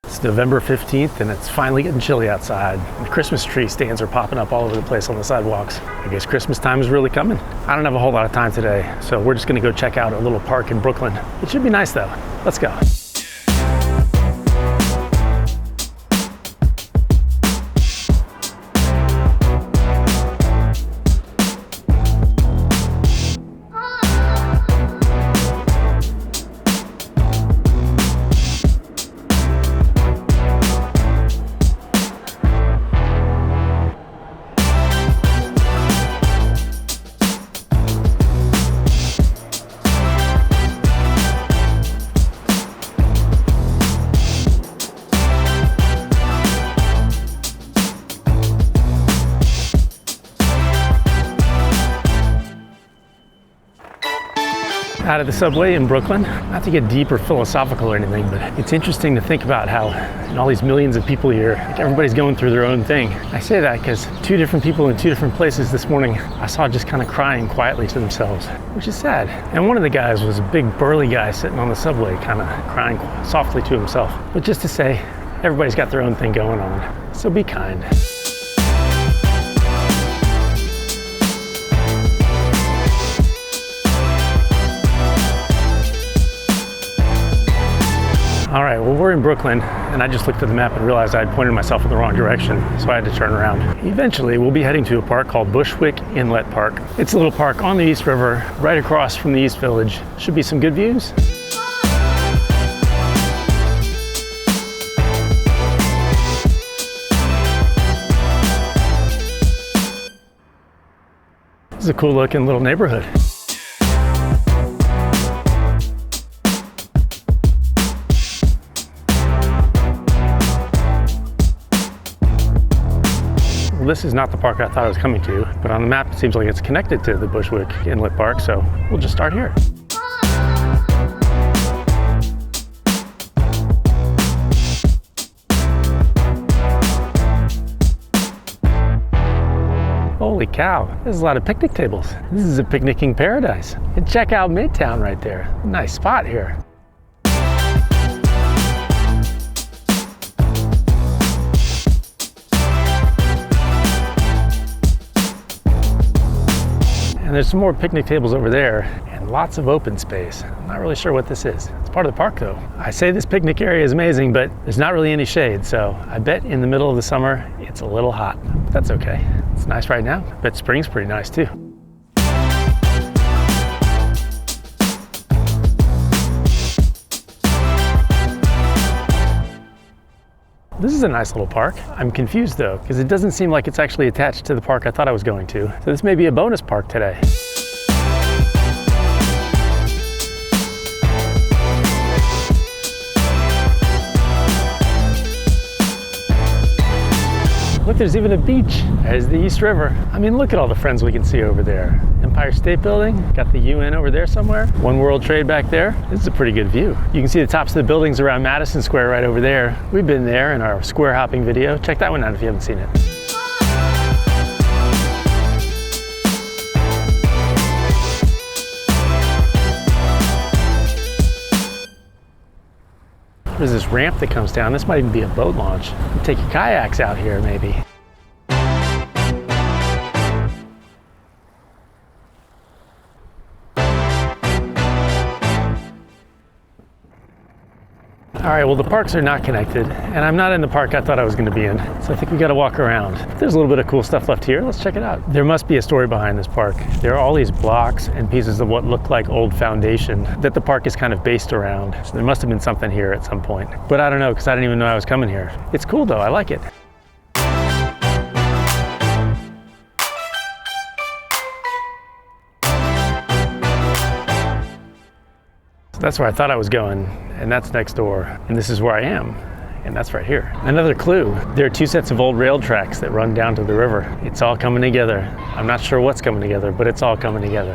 It's November 15th and it's finally getting chilly outside. The Christmas tree stands are popping up all over the place on the sidewalks. I guess Christmas time is really coming. I don't have a whole lot of time today, so we're just gonna go check out a little park in Brooklyn. It should be nice though. Let's go. Out of the subway in Brooklyn. Not to get deep or philosophical or anything, but it's interesting to think about how in all these millions of people here, like everybody's going through their own thing. I say that because two different people in two different places this morning I saw just kind of crying quietly to themselves, which is sad. And one of the guys was a big burly guy sitting on the subway kind of crying softly to himself. But just to say, everybody's got their own thing going on, so be kind. All right, well, we're in Brooklyn, and I just looked at the map and realized I had pointed myself in the wrong direction, so I had to turn around. Eventually, we'll be heading to a park called Bushwick Inlet Park. It's a little park on the East River, right across from the East Village. Should be some good views. This is a cool looking little neighborhood. This is not the park I thought I was coming to, but on the map it seems like it's connected to the Bushwick Inlet Park, so we'll just start here. Holy cow, there's a lot of picnic tables. This is a picnicking paradise. And check out Midtown right there. Nice spot here. And there's some more picnic tables over there and lots of open space. I'm not really sure what this is. It's part of the park though. I say this picnic area is amazing, but there's not really any shade. So I bet in the middle of the summer, it's a little hot, but that's okay. It's nice right now. I bet spring's pretty nice too. This is a nice little park. I'm confused though, because it doesn't seem like it's actually attached to the park I thought I was going to. So this may be a bonus park today. Look, there's even a beach. There's the East River. I mean, look at all the friends we can see over there. Empire State Building, got the UN over there somewhere. One World Trade back there. This is a pretty good view. You can see the tops of the buildings around Madison Square right over there. We've been there in our square hopping video. Check that one out if you haven't seen it. There's this ramp that comes down. This might even be a boat launch. You take your kayaks out here, maybe. All right, well, the parks are not connected, and I'm not in the park I thought I was going to be in, so I think we got to walk around. There's a little bit of cool stuff left here. Let's check it out. There must be a story behind this park. There are all these blocks and pieces of what look like old foundation that the park is kind of based around. So there must have been something here at some point, but I don't know because I didn't even know I was coming here. It's cool though, I like it. So that's where I thought I was going, and that's next door. And this is where I am, and that's right here. Another clue, there are two sets of old rail tracks that run down to the river. It's all coming together. I'm not sure what's coming together, but it's all coming together.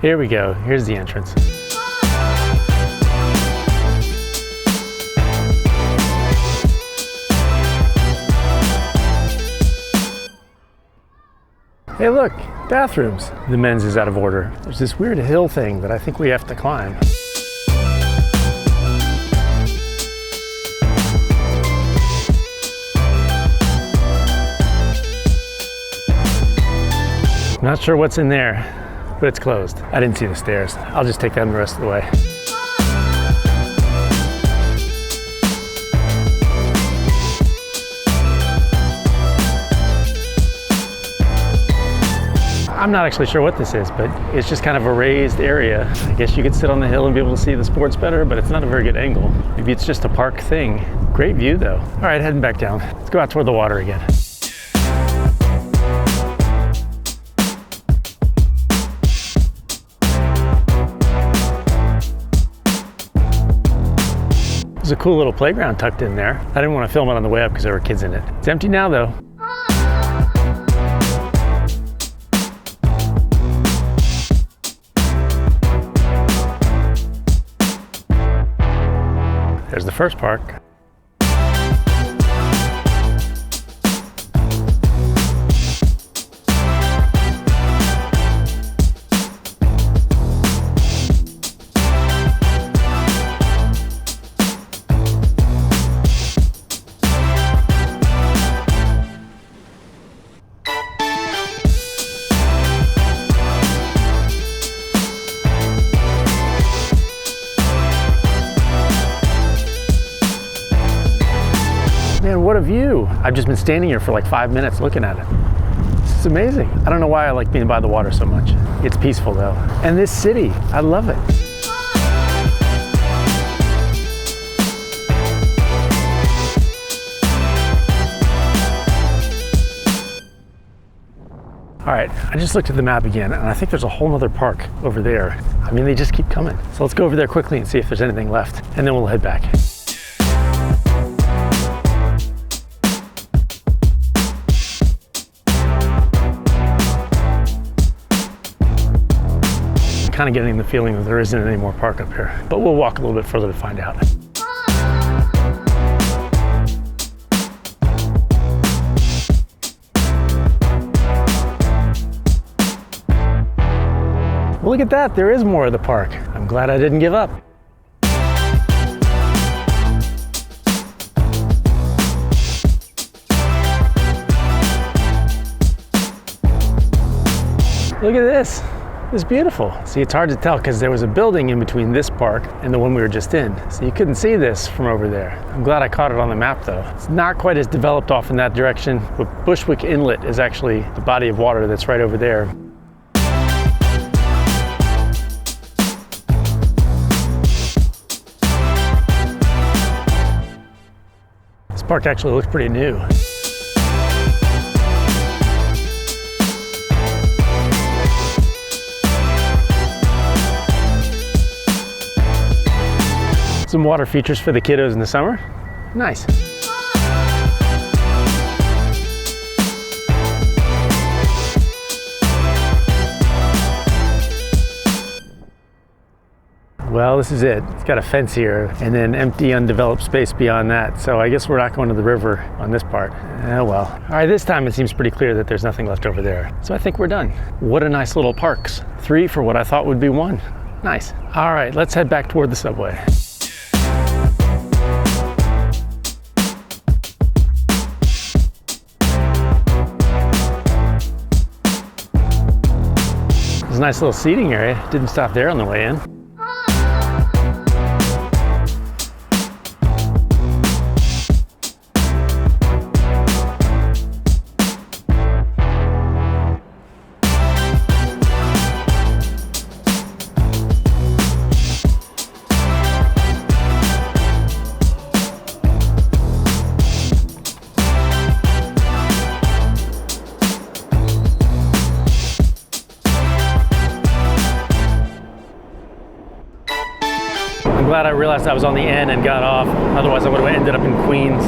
Here we go, here's the entrance. Hey look, bathrooms. The men's is out of order. There's this weird hill thing that I think we have to climb. Not sure what's in there, but it's closed. I didn't see the stairs. I'll just take them the rest of the way. I'm not actually sure what this is, but it's just kind of a raised area. I guess you could sit on the hill and be able to see the sports better, but it's not a very good angle. Maybe it's just a park thing. Great view though. All right, heading back down. Let's go out toward the water again. There's a cool little playground tucked in there. I didn't want to film it on the way up because there were kids in it. It's empty now though. There's the first park. Man, what a view. I've just been standing here for like 5 minutes looking at it. This is amazing. I don't know why I like being by the water so much. It's peaceful though. And this city, I love it. All right, I just looked at the map again and I think there's a whole other park over there. I mean, they just keep coming. So let's go over there quickly and see if there's anything left and then we'll head back. Kind of getting the feeling that there isn't any more park up here, but we'll walk a little bit further to find out. Well, look at that, there is more of the park. I'm glad I didn't give up. Look at this. It's beautiful. See, it's hard to tell because there was a building in between this park and the one we were just in. So you couldn't see this from over there. I'm glad I caught it on the map though. It's not quite as developed off in that direction, but Bushwick Inlet is actually the body of water that's right over there. This park actually looks pretty new. Some water features for the kiddos in the summer. Nice. Well, this is it. It's got a fence here and then empty undeveloped space beyond that. So I guess we're not going to the river on this part. Oh well. All right, this time it seems pretty clear that there's nothing left over there. So I think we're done. What a nice little parks. 3 for what I thought would be 1. Nice. All right, let's head back toward the subway. There's a nice little seating area. Didn't stop there on the way in. I'm glad I realized I was on the end and got off. Otherwise I would have ended up in Queens.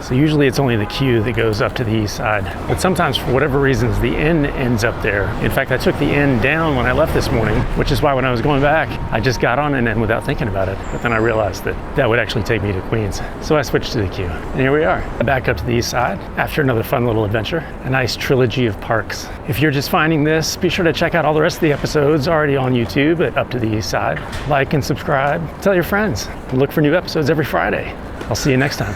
So usually it's only the Q that goes up to the east side. But sometimes for whatever reasons, the N ends up there. In fact, I took the N down when I left this morning, which is why when I was going back, I just got on an N without thinking about it. But then I realized that that would actually take me to Queens. So I switched to the Q. And here we are. I backed up to the east side after another fun little adventure. A nice trilogy of parks. If you're just finding this, be sure to check out all the rest of the episodes already on YouTube at Up to the East Side. Like and subscribe. Tell your friends. Look for new episodes every Friday. I'll see you next time.